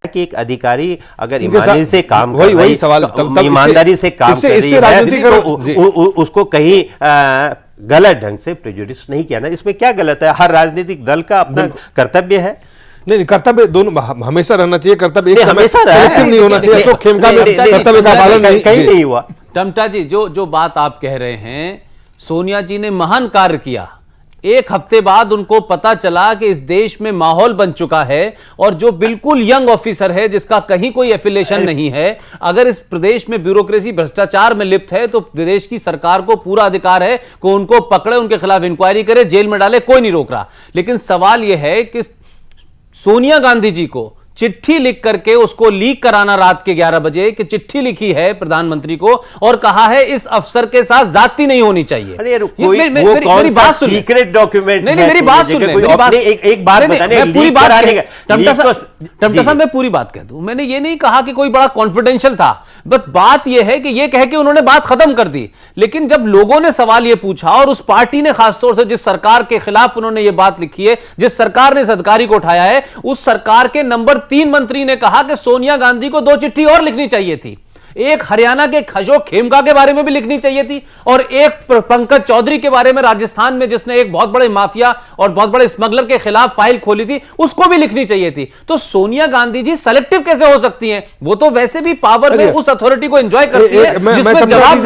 कि एक अधिकारी अगर ईमानदारी से काम वही सवाल ईमानदारी से काम कर रही है तो उसको कहीं गलत ढंग से प्रेजुडिस नहीं किया ना, इसमें क्या गलत है? हर राजनीतिक दल का अपना कर्तव्य है। नहीं, कर्तव्य दोनों हमेशा रहना चाहिए, कर्तव्य एक समय सिलेक्टिव नहीं होना चाहिए। अशोक खेमका में कर्तव्य का पालन कहीं नहीं हुआ। टमटा जी, जो बात आप कह रहे हैं, सोनिया जी ने महान कार्य किया। एक हफ्ते बाद उनको पता चला कि इस देश में माहौल बन चुका है और जो बिल्कुल यंग ऑफिसर है जिसका कहीं कोई एफिलिएशन नहीं है, अगर इस प्रदेश में ब्यूरोक्रेसी भ्रष्टाचार में लिप्त है तो प्रदेश की सरकार को पूरा अधिकार है कि उनको पकड़े, उनके खिलाफ इंक्वायरी करे, जेल में डाले, कोई नहीं रोक रहा। लेकिन सवाल यह है कि सोनिया गांधी जी को चिट्ठी लिख करके उसको लीक कराना रात के 11 बजे कि चिट्ठी लिखी है प्रधानमंत्री को और कहा है इस अफसर के साथ जाति नहीं होनी चाहिए। अरे मेरी बात सुनिए, सीक्रेट डॉक्यूमेंट नहीं, मेरी बात सुनिए, एक बात बताने, पूरी बात टमटा साहब मैं पूरी बात कह दूं। मैंने ये नहीं कहा कि कोई बड़ा कॉन्फिडेंशियल था, बस बात यह है कि ये कह के उन्होंने बात खत्म कर दी। लेकिन जब लोगों ने सवाल ये पूछा और उस पार्टी ने खासतौर से जिस सरकार के खिलाफ उन्होंने ये बात लिखी है, जिस सरकार ने इस अधिकारी को उठाया है, उस सरकार के नंबर 3 मंत्री ने कहा कि सोनिया गांधी को 2 चिट्ठी और लिखनी चाहिए थी। एक हरियाणा के अशोक खेमका के बारे में भी लिखनी चाहिए थी और एक पंकज चौधरी के बारे में राजस्थान में जिसने एक बहुत बड़े माफिया और बहुत बड़े स्मगलर के खिलाफ फाइल खोली थी, उसको भी लिखनी चाहिए थी। तो सोनिया गांधी जी सेलेक्टिव कैसे हो सकती हैं? वो तो वैसे भी पावर में उस अथॉरिटी को एंजॉय करती है जिसमें जवाब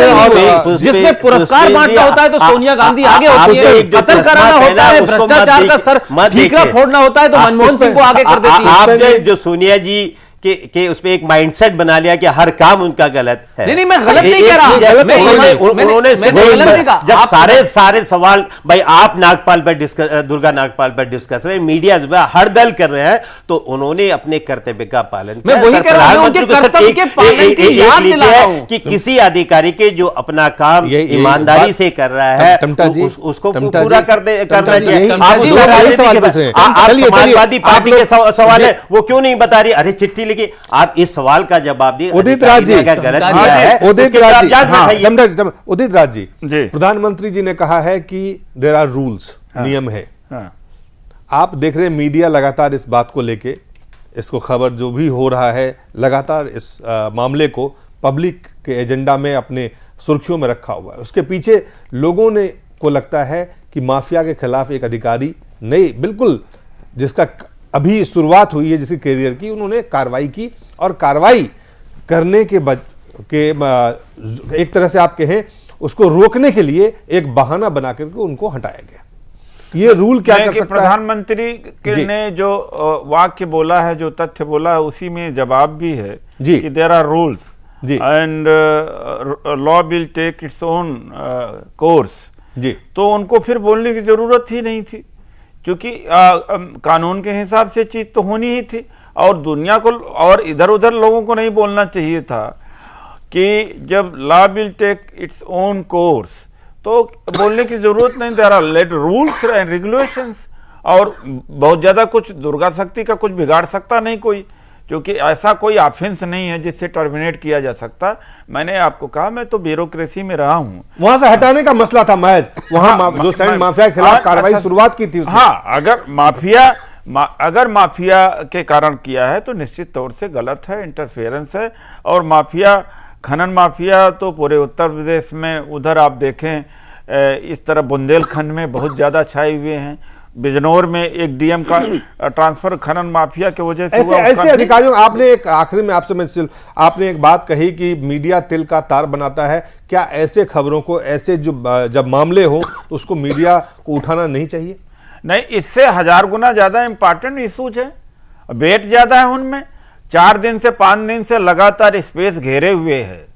जिसमें पुरस्कार बांटना होता है तो सोनिया गांधी आगे होती है, कत्ल कराना होता है, भ्रष्टाचार का सर ठीकरा फोड़ना होता है तो मनमोहन सिंह को आगे कर देती है। आप जो सोनिया जी के उसमें एक माइंडसेट बना लिया कि हर काम उनका गलत है। नहीं, मैं गलत नहीं कह रहा। उन्होंने जब सारे सवाल भाई आप नागपाल पर डिस्कस, दुर्गा नागपाल पर डिस्कस रहे, मीडिया हर दल कर रहे हैं, तो उन्होंने अपने कर्तव्य का पालन किया। कि किसी अधिकारी के जो अपना काम ईमानदारी से कर रहा है उसको पूरा करना चाहिए। समाजवादी पार्टी के सवाल है वो क्यों नहीं बता रही? अरे चिट्ठी लिखी, आप इस सवाल का जवाब दिए। उदित राज जी, उदित राज जी, प्रधानमंत्री जी ने कहा है कि देयर आर रूल्स, नियम है। आप देख रहे हैं मीडिया लगातार इस बात को लेके, इसको खबर जो भी हो रहा है लगातार इस मामले को पब्लिक के एजेंडा में अपने सुर्खियों में रखा हुआ है। उसके पीछे लोगों ने को लगता है कि माफिया के खिलाफ एक अधिकारी नहीं, बिल्कुल जिसका अभी शुरुआत हुई है जिसकी करियर की, उन्होंने कार्रवाई की और कार्रवाई करने के एक तरह से आप कहें उसको रोकने के लिए एक बहाना बना करके उनको हटाया गया। ये रूल क्या कर सकता है? प्रधानमंत्री ने जो वाक्य बोला है, जो तथ्य बोला है, उसी में जवाब भी है कि there are rules and law will take its own course. तो उनको फिर बोलने की जरूरत ही नहीं थी, क्योंकि कानून के हिसाब से चीज तो होनी ही थी। और दुनिया को और इधर उधर लोगों को नहीं बोलना चाहिए था कि जब law will take its own course, तो बोलने की जरूरत नहीं। There are let rules and regulations, और बहुत ज्यादा कुछ दुर्गा शक्ति का कुछ बिगाड़ सकता नहीं कोई, क्योंकि ऐसा कोई ऑफेंस नहीं है जिससे टर्मिनेट किया जा सकता। मैंने आपको कहा मैं तो ब्यूरोक्रेसी में रहा हूं, वहां से हटाने का मसला था महज, वहां जो सैंड माफिया के खिलाफ कार्रवाई शुरुआत की थी। हाँ, अगर माफिया के कारण किया है तो निश्चित तौर से गलत है, इंटरफेरेंस है। और माफिया, खनन माफिया तो पूरे उत्तर प्रदेश में, उधर आप देखें इस तरह बुंदेलखंड में बहुत ज्यादा छाए हुए हैं। बिजनौर में एक डीएम का ट्रांसफर खनन माफिया की वजह से ऐसे अधिकारियों, आपने एक आखिरी में आपसे आपने एक बात कही कि मीडिया तिल का तार बनाता है। क्या ऐसे खबरों को, ऐसे जब मामले हो तो उसको मीडिया को उठाना नहीं चाहिए? नहीं, इससे 1000 गुना ज्यादा इंपॉर्टेंट इशूज है, वेट ज्यादा है उनमें। 4 दिन से 5 दिन से लगातार स्पेस घेरे हुए है।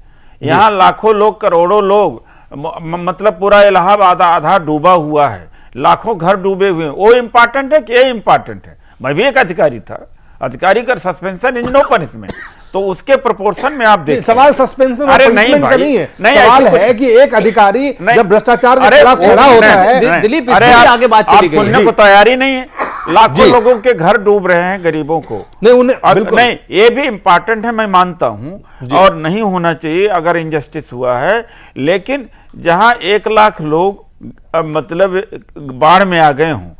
यहाँ लाखों लोग, करोड़ों लोग, मतलब पूरा इलाहाबाद आधा डूबा हुआ है, लाखों घर डूबे हुए हैं। वो इंपॉर्टेंट है कि ये इंपॉर्टेंट है? मैं भी एक अधिकारी था, अधिकारी का सस्पेंशन इज नो पनिशमेंट, तो उसके प्रोपोर्शन में आप देखिए। सवाल सस्पेंशन और पनिशमेंट का नहीं है, सवाल है कि एक अधिकारी जब भ्रष्टाचार के खिलाफ खड़ा होता है। दिलीप, आगे बात आप सुनने को तैयारी नहीं है। लाखों लोगों के घर डूब रहे हैं, गरीबों को नहीं, ये भी इंपॉर्टेंट है, मैं मानता हूं, और नहीं होना चाहिए अगर इनजस्टिस हुआ है। लेकिन जहां 1 लाख लोग मतलब बाढ़ में आ गए हों,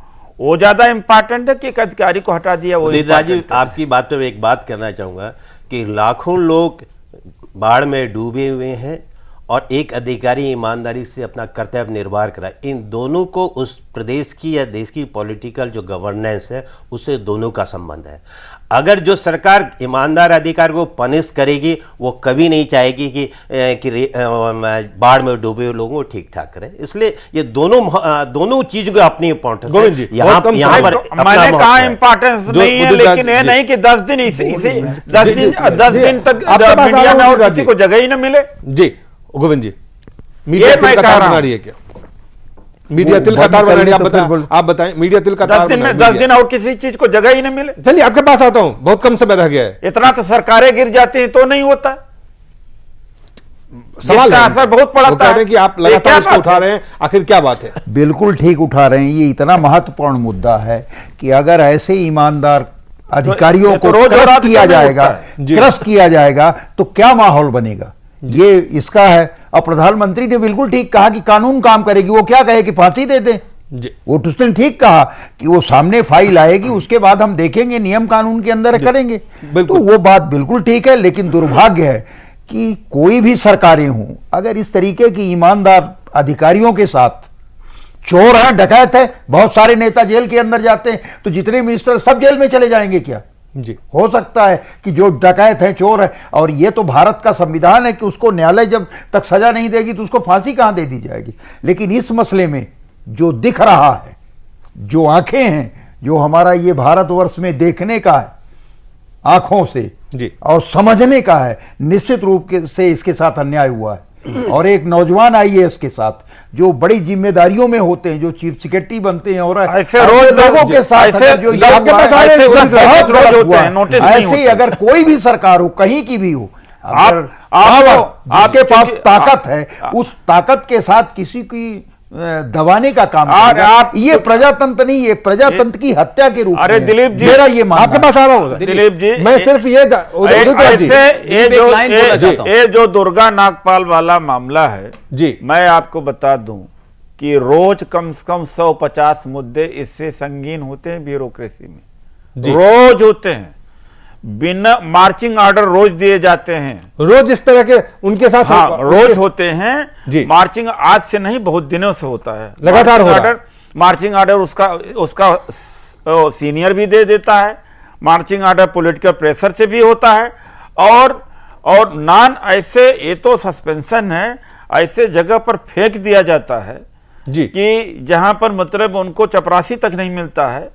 वो ज्यादा इंपॉर्टेंट है कि एक अधिकारी को हटा दिया वो? राजीव, आपकी बात पर एक बात करना चाहूंगा कि लाखों लोग बाढ़ में डूबे हुए हैं और एक अधिकारी ईमानदारी से अपना कर्तव्य निर्वाह करा, इन दोनों को उस प्रदेश की या देश की पॉलिटिकल जो गवर्नेंस है उससे दोनों का संबंध है। अगर जो सरकार ईमानदार अधिकारी को पनिश करेगी, वो कभी नहीं चाहेगी कि बाढ़ में डूबे हुए लोगों को ठीक ठाक करें। इसलिए ये दोनों चीजों का अपनी इंपॉर्टेंस है। यहाँ पर मैंने कहा इंपॉर्टेंस नहीं है, लेकिन ये नहीं कि 10 दिन इसे 10 दिन तक मीडिया में और किसी को जगह ही न मिले। जी गोविंद जी, मीडिया तिल का तार बना रही है क्या? मीडिया तिल का तार बना रही है? आप बताएं, मीडिया तिल का तार 10 दिन और किसी चीज को जगह ही न मिले। चलिए आपके पास आता हूं, बहुत कम समय रह गया है। इतना तो सरकारें गिर जाती हैं तो नहीं होता। सवाल असर बहुत पड़ता है कि आप लगातार इसको उठा रहे हैं, आखिर क्या बात है? बिल्कुल ठीक उठा रहे हैं। ये इतना महत्वपूर्ण मुद्दा है कि अगर ऐसे ईमानदार अधिकारियों को क्रश किया जाएगा तो क्या माहौल बनेगा, ये इसका है। और प्रधानमंत्री ने बिल्कुल ठीक कहा कि कानून काम करेगी। वो क्या कहे कि फांसी दे दें? वो उसने ठीक कहा कि वो सामने फाइल आएगी, उसके बाद हम देखेंगे, नियम कानून के अंदर करेंगे। तो वो बात बिल्कुल ठीक है, लेकिन दुर्भाग्य है कि कोई भी सरकारें हों, अगर इस तरीके की ईमानदार अधिकारियों के साथ, चोर है, डकैत है, बहुत सारे नेता जेल के अंदर जाते हैं, तो जितने मिनिस्टर सब जेल में चले जाएंगे क्या? जी, हो सकता है कि जो डकैत है, चोर है, और ये तो भारत का संविधान है कि उसको न्यायालय जब तक सजा नहीं देगी तो उसको फांसी कहां दे दी जाएगी। लेकिन इस मसले में जो दिख रहा है, जो आंखें हैं, जो हमारा ये भारतवर्ष में देखने का है आंखों से जी, और समझने का है, निश्चित रूप से इसके साथ अन्याय हुआ है। और एक नौजवान आईएएस के साथ जो बड़ी जिम्मेदारियों में होते हैं, जो चीफ सेक्रेटरी बनते हैं, और ऐसे रोज लोगों के साथ ऐसे अगर कोई भी सरकार हो, कहीं की भी हो, आपके पास ताकत है, उस ताकत के साथ किसी की दबाने का काम ये प्रजातंत्र नहीं, ये प्रजातंत्र की हत्या के रूप में। अरे दिलीप जी, मेरा ये मानना आपके पास आ रहा हूं दिलीप जी, मैं सिर्फ ये जो दुर्गा नागपाल वाला मामला है जी, मैं आपको बता दूं कि रोज कम से कम 150 मुद्दे इससे संगीन होते हैं ब्यूरोक्रेसी में, रोज होते हैं। बिना मार्चिंग ऑर्डर रोज दिए जाते हैं, रोज इस तरह के उनके साथ रोज होते हैं। मार्चिंग आज से नहीं, बहुत दिनों से होता है, लगातार हो रहा है। मार्चिंग ऑर्डर उसका सीनियर भी दे देता है, मार्चिंग ऑर्डर पॉलिटिकल प्रेशर से भी होता है, और नॉन ऐसे, ये तो सस्पेंशन है, ऐसे जगह पर फेंक दिया जाता है जी कि जहां पर मतलब उनको चपरासी तक नहीं मिलता है।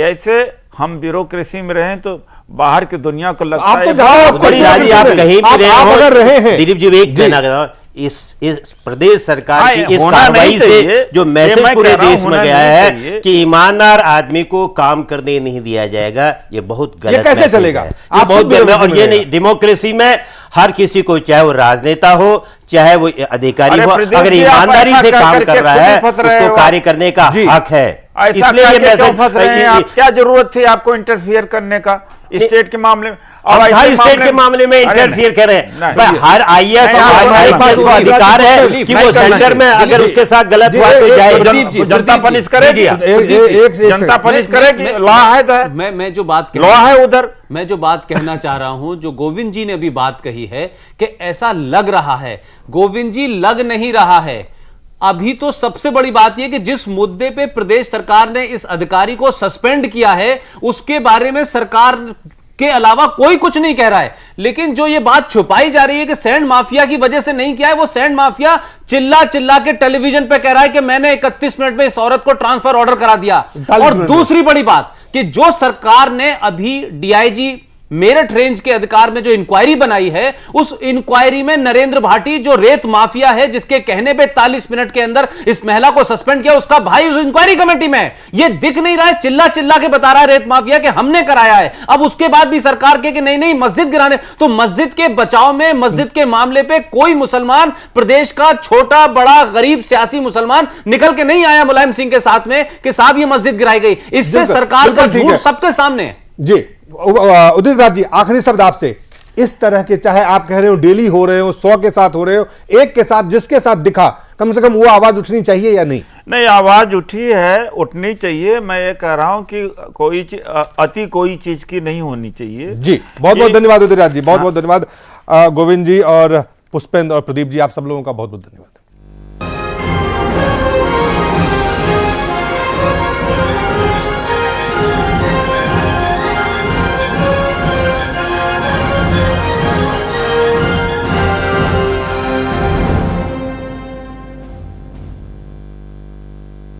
ऐसे हम ब्यूरोक्रेसी में रहें तो बाहर की दुनिया को लगता है आप कहीं भी रहे हैं। दिलीप जी, एक कहना इस प्रदेश सरकार की इस कार्रवाई से जो मैसेज पूरे देश में गया है कि ईमानदार आदमी को काम करने नहीं दिया जाएगा, ये बहुत गलत। ये कैसे चलेगा? आप बहुत गलत। और ये नहीं, डेमोक्रेसी में हर किसी को, चाहे वो राजनेता हो, चाहे वो अधिकारी हो, अगर ईमानदारी से काम कर रहा है उसको कार्य करने का हक है। इसलिए ये मैसेज फंस रहे हैं। आप क्या जरूरत थी आपको इंटरफियर करने का स्टेट के मामले में? और स्टेट के मामले में इंटरफियर कर रहे हैं। हर आईएएस को अधिकार है कि वो सेंटर में अगर उसके साथ गलत हुआ तो जाए, जनता पनिश करेगी, जनता पनिश करेगी, लॉ है। मैं जो बात लॉ है उधर, मैं जो बात कहना चाह रहा हूं, जो गोविंद जी ने अभी बात कही है कि ऐसा लग रहा है, गोविंद जी लग नहीं रहा है। अभी तो सबसे बड़ी बात यह कि जिस मुद्दे पे प्रदेश सरकार ने इस अधिकारी को सस्पेंड किया है, उसके बारे में सरकार के अलावा कोई कुछ नहीं कह रहा है। लेकिन जो ये बात छुपाई जा रही है कि सैंड माफिया की वजह से नहीं किया है, वो सैंड माफिया चिल्ला चिल्ला के टेलीविजन पे कह रहा है कि मैंने 31 मिनट में इस औरत को ट्रांसफर ऑर्डर करा दिया। और दूसरी बड़ी बात कि जो सरकार ने अभी डीआईजी मेरठ रेंज के अधिकार में जो इंक्वायरी बनाई है, उस इंक्वायरी में नरेंद्र भाटी जो रेत माफिया है, जिसके कहने पे 40 मिनट के अंदर इस महिला को सस्पेंड किया, उसका भाई उस इंक्वायरी कमेटी में। ये दिख नहीं रहा है, चिल्ला चिल्ला के बता रहा है रेत माफिया कि हमने कराया है। अब उसके बाद भी सरकार के कि नहीं नहीं मस्जिद गिराने, तो मस्जिद के बचाव में, मस्जिद के मामले पे कोई मुसलमान, प्रदेश का छोटा बड़ा गरीब सियासी मुसलमान निकल के नहीं आया मुलायम सिंह के साथ में कि साहब ये मस्जिद गिराई गई। इससे सरकार का झूठ सबके सामने जी। उदित राज जी, आखिरी शब्द आपसे। इस तरह के, चाहे आप कह रहे हो डेली हो रहे हो, 100 के साथ हो रहे हो, एक के साथ जिसके साथ दिखा, कम से कम वो आवाज उठनी चाहिए या नहीं? नहीं, आवाज उठी है, उठनी चाहिए। मैं ये कह रहा हूं कि कोई चीज की नहीं होनी चाहिए। जी बहुत बहुत धन्यवाद उदयराज जी, बहुत बहुत धन्यवाद। गोविंद जी और पुष्पेंद्र और प्रदीप जी, आप सब लोगों का बहुत बहुत धन्यवाद।